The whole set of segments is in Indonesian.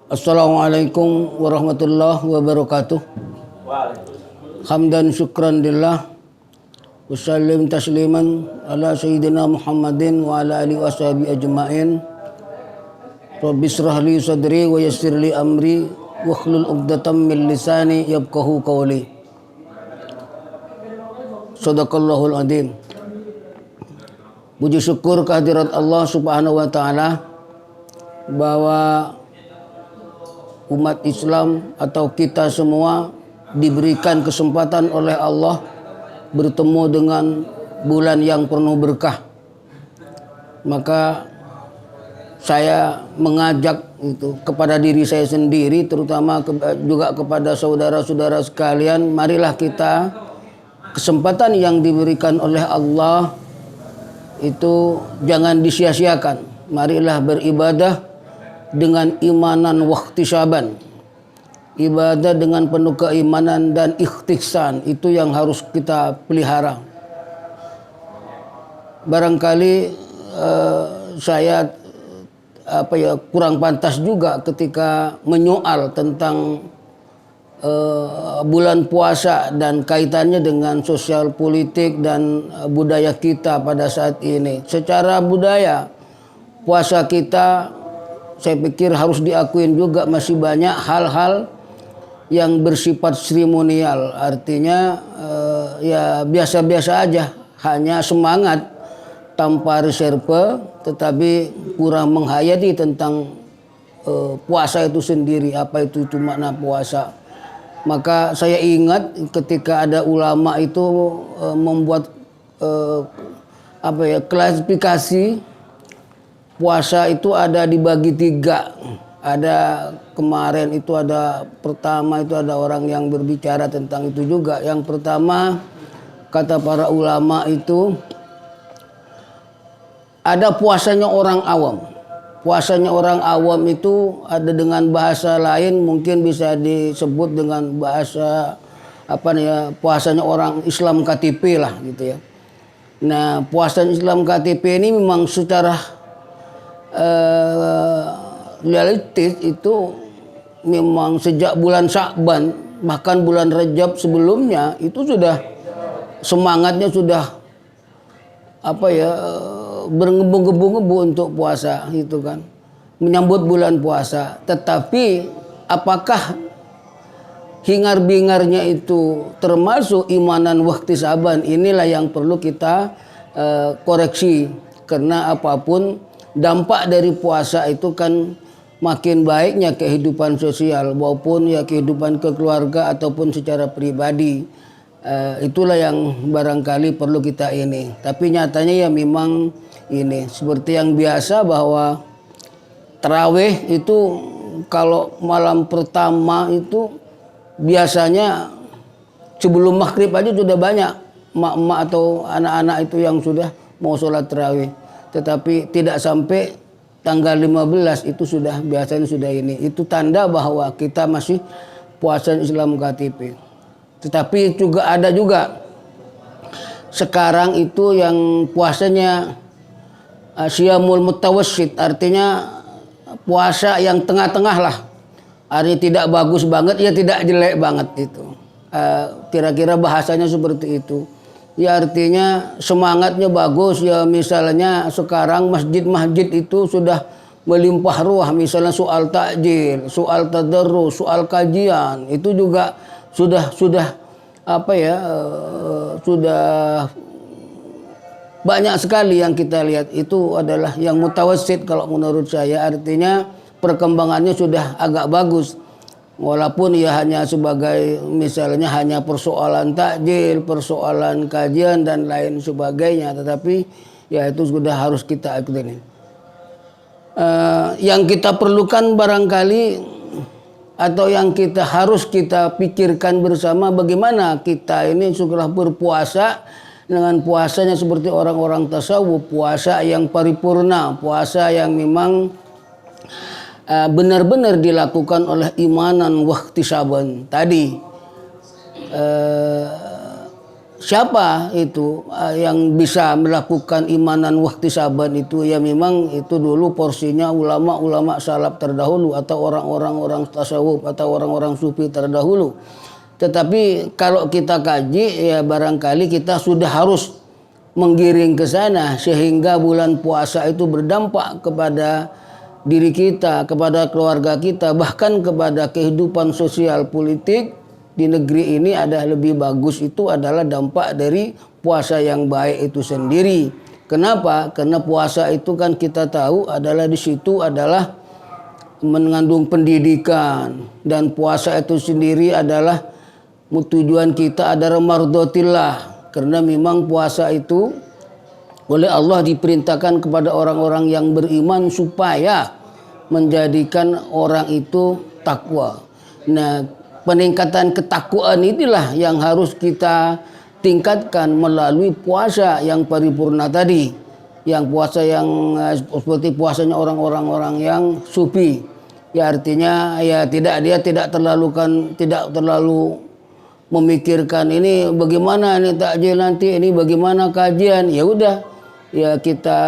Assalamualaikum warahmatullahi wabarakatuh. Hamdan syukran lillah. Wassalim tasliman ala sayyidina Muhammadin wa ala alihi washabihi ajma'in. Rabbi israh li sadri wa yassir li amri wakhlul 'uqdatam min lisani yafqahu qawli. Shadaqallahul adzim. Puji syukur kehadirat Allah Subhanahu wa taala bahwa umat Islam atau kita semua diberikan kesempatan oleh Allah bertemu dengan bulan yang penuh berkah. Maka saya mengajak itu kepada diri saya sendiri, terutama juga kepada saudara-saudara sekalian, marilah kita kesempatan yang diberikan oleh Allah itu jangan disia-siakan. Marilah beribadah dengan imanan wahtisaban. Ibadah dengan penuh keimanan dan ikhtisan, itu yang harus kita pelihara. Barangkali saya kurang pantas juga ketika menyoal tentang bulan puasa dan kaitannya dengan sosial politik dan budaya kita pada saat ini. Secara budaya, puasa kita saya pikir harus diakuin juga masih banyak hal-hal yang bersifat seremonial, artinya ya biasa-biasa aja, hanya semangat tanpa reserve, tetapi kurang menghayati tentang puasa itu sendiri, apa itu makna puasa. Maka saya ingat ketika ada ulama itu membuat klasifikasi puasa itu ada dibagi 3. Ada kemarin itu ada pertama itu ada orang yang berbicara tentang itu juga. Yang pertama kata para ulama itu ada puasanya orang awam. Puasanya orang awam itu ada dengan bahasa lain mungkin bisa disebut dengan bahasa puasanya orang Islam KTP lah gitu ya. Nah, puasanya Islam KTP ini memang secara realistis itu memang sejak bulan Sya'ban, bahkan bulan Rajab sebelumnya itu sudah semangatnya sudah bergebu-gebu untuk puasa gitu kan, menyambut bulan puasa. Tetapi apakah hingar-bingarnya itu termasuk imanan wahtisaban? Inilah yang perlu kita koreksi, karena apapun dampak dari puasa itu kan makin baiknya kehidupan sosial maupun ya kehidupan kekeluarga ataupun secara pribadi. Itulah yang barangkali perlu kita ini. Tapi nyatanya ya memang ini seperti yang biasa bahwa tarawih itu kalau malam pertama itu biasanya sebelum maghrib aja sudah banyak emak-emak atau anak-anak itu yang sudah mau sholat tarawih. Tetapi tidak sampai tanggal 15 itu sudah biasanya sudah ini. Itu tanda bahwa kita masih puasa Islam KTP. Tetapi juga ada juga sekarang itu yang puasanya Syiyamul Mutawassit, artinya puasa yang tengah-tengah lah. Artinya tidak bagus banget, ya tidak jelek banget itu. Kira-kira bahasanya seperti itu. Ya artinya semangatnya bagus ya, misalnya sekarang masjid-masjid itu sudah melimpah ruah, misalnya soal takjil, soal tadarrus, soal kajian itu juga sudah banyak sekali yang kita lihat. Itu adalah yang mutawassit kalau menurut saya, artinya perkembangannya sudah agak bagus. Walaupun ya hanya sebagai misalnya hanya persoalan takjil, persoalan kajian dan lain sebagainya, tetapi ya itu sudah harus kita ikutin. Yang kita perlukan barangkali atau yang kita harus kita pikirkan bersama, bagaimana kita ini setelah berpuasa dengan puasanya seperti orang-orang tasawuf, puasa yang paripurna, puasa yang memang benar-benar dilakukan oleh imanan wahtisaban tadi. siapa itu yang bisa melakukan imanan wahtisaban itu, ya memang itu dulu porsinya ulama-ulama salaf terdahulu atau orang tasawuf atau orang-orang sufi terdahulu. Tetapi kalau kita kaji, ya barangkali kita sudah harus menggiring ke sana sehingga bulan puasa itu berdampak kepada diri kita, kepada keluarga kita, bahkan kepada kehidupan sosial politik di negeri ini. Ada lebih bagus itu adalah dampak dari puasa yang baik itu sendiri. Kenapa? Karena puasa itu kan kita tahu adalah di situ adalah mengandung pendidikan, dan puasa itu sendiri adalah tujuan kita adalah mardotillah, karena memang puasa itu oleh Allah diperintahkan kepada orang-orang yang beriman supaya menjadikan orang itu takwa. Nah, peningkatan ketakwaan inilah yang harus kita tingkatkan melalui puasa yang paripurna tadi. Yang puasa yang seperti puasanya orang-orang yang sufi. Ya artinya ya dia tidak terlalu memikirkan ini bagaimana ini takjil nanti, ini bagaimana kajian. Ya udah, ya kita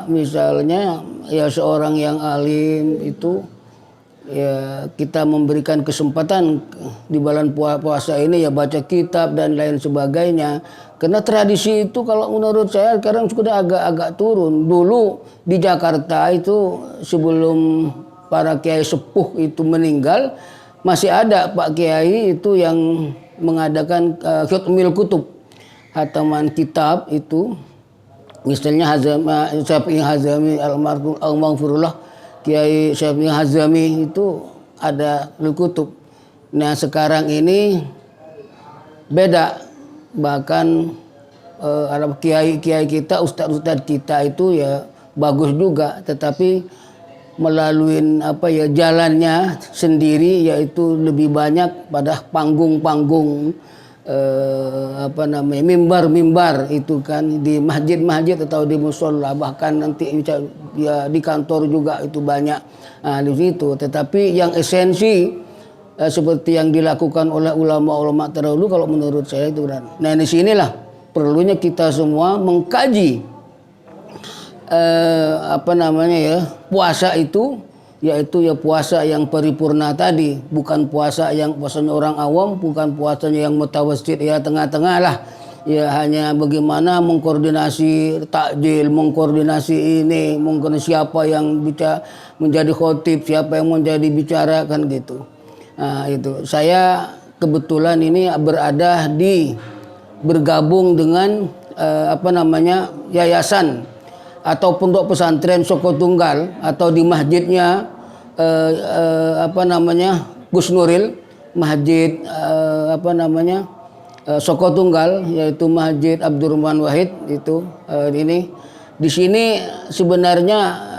misalnya ya seorang yang alim itu, ya kita memberikan kesempatan di bulan puasa ini ya baca kitab dan lain sebagainya. Karena tradisi itu kalau menurut saya sekarang sudah agak turun. Dulu di Jakarta itu sebelum para kiai sepuh itu meninggal, masih ada Pak Kiai itu yang mengadakan khutmil kutub, hataman kitab itu. Misalnya Syafi'i Hazami almarhum al-maghfurullah, Kiai Syafi'i Hazami itu ada kutub. Nah sekarang ini beda, bahkan kiai kita, ustadz kita itu ya bagus juga, tetapi melalui jalannya sendiri, yaitu lebih banyak pada panggung-panggung mimbar-mimbar itu kan, di masjid-masjid atau di musola, bahkan nanti ya di kantor juga itu banyak di situ. Tetapi yang esensi seperti yang dilakukan oleh ulama-ulama terdahulu kalau menurut saya itu benar. Nah di sinilah perlunya kita semua mengkaji puasa itu, yaitu ya puasa yang paripurna tadi, bukan puasanya orang awam, bukan puasanya yang mutawassit, ya tengah-tengah lah, ya hanya bagaimana mengkoordinasi takjil, mengkoordinasi ini, mungkin siapa yang bisa menjadi khotib, siapa yang menjadi bicara kan gitu. Nah itu saya kebetulan ini bergabung dengan yayasan atau pondok pesantren Soko Tunggal, atau di masjidnya Gus Nuril, masjid Soko Tunggal, yaitu Masjid Abdurrahman Wahid itu ini. Di sini sebenarnya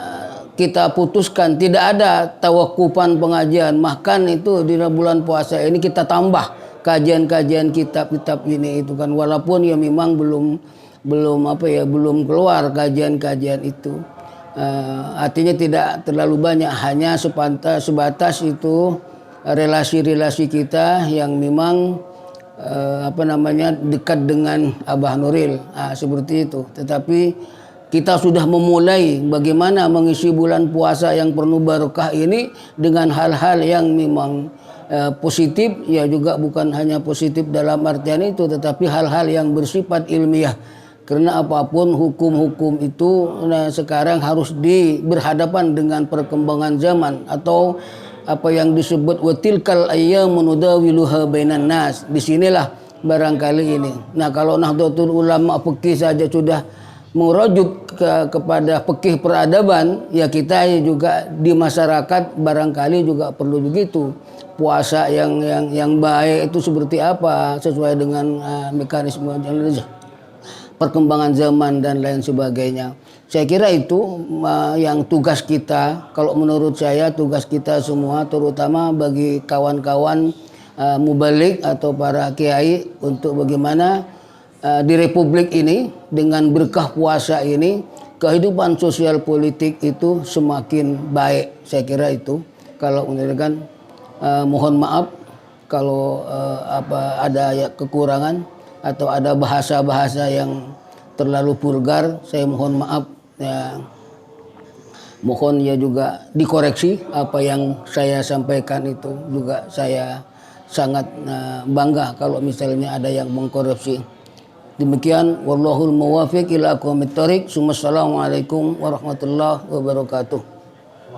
kita putuskan tidak ada tawakufan pengajian, bahkan itu di bulan puasa ini kita tambah kajian-kajian kitab-kitab ini itu kan, walaupun ya memang belum keluar kajian-kajian itu. Artinya tidak terlalu banyak, hanya sebatas itu relasi-relasi kita yang memang dekat dengan Abah Nuril, seperti itu. Tetapi kita sudah memulai bagaimana mengisi bulan puasa yang penuh barokah ini dengan hal-hal yang memang positif, ya juga bukan hanya positif dalam artian itu, tetapi hal-hal yang bersifat ilmiah. Karena apapun hukum-hukum itu sekarang harus berhadapan dengan perkembangan zaman, atau apa yang disebut watilkal ayyamu nudawiluha bainan nas. Disinilah barangkali ini. Nah kalau Nahdlatul Ulama fikih saja sudah merujuk kepada fikih peradaban, ya kita juga di masyarakat barangkali juga perlu begitu. Puasa yang baik itu seperti apa, sesuai dengan mekanisme perkembangan zaman dan lain sebagainya. Saya kira itu yang tugas kita, kalau menurut saya tugas kita semua, terutama bagi kawan-kawan mubalik atau para kiai, untuk bagaimana di republik ini dengan berkah puasa ini kehidupan sosial politik itu semakin baik. Saya kira itu, kalau menurutkan mohon maaf kalau ada kekurangan. atau ada bahasa-bahasa yang terlalu vulgar, saya mohon maaf ya. Mohon ya juga dikoreksi apa yang saya sampaikan itu juga saya sangat bangga kalau misalnya ada yang mengkoreksi. Demikian wallahul muwaffiq ila aqwamit thoriq. Assalamualaikum warahmatullahi wabarakatuh.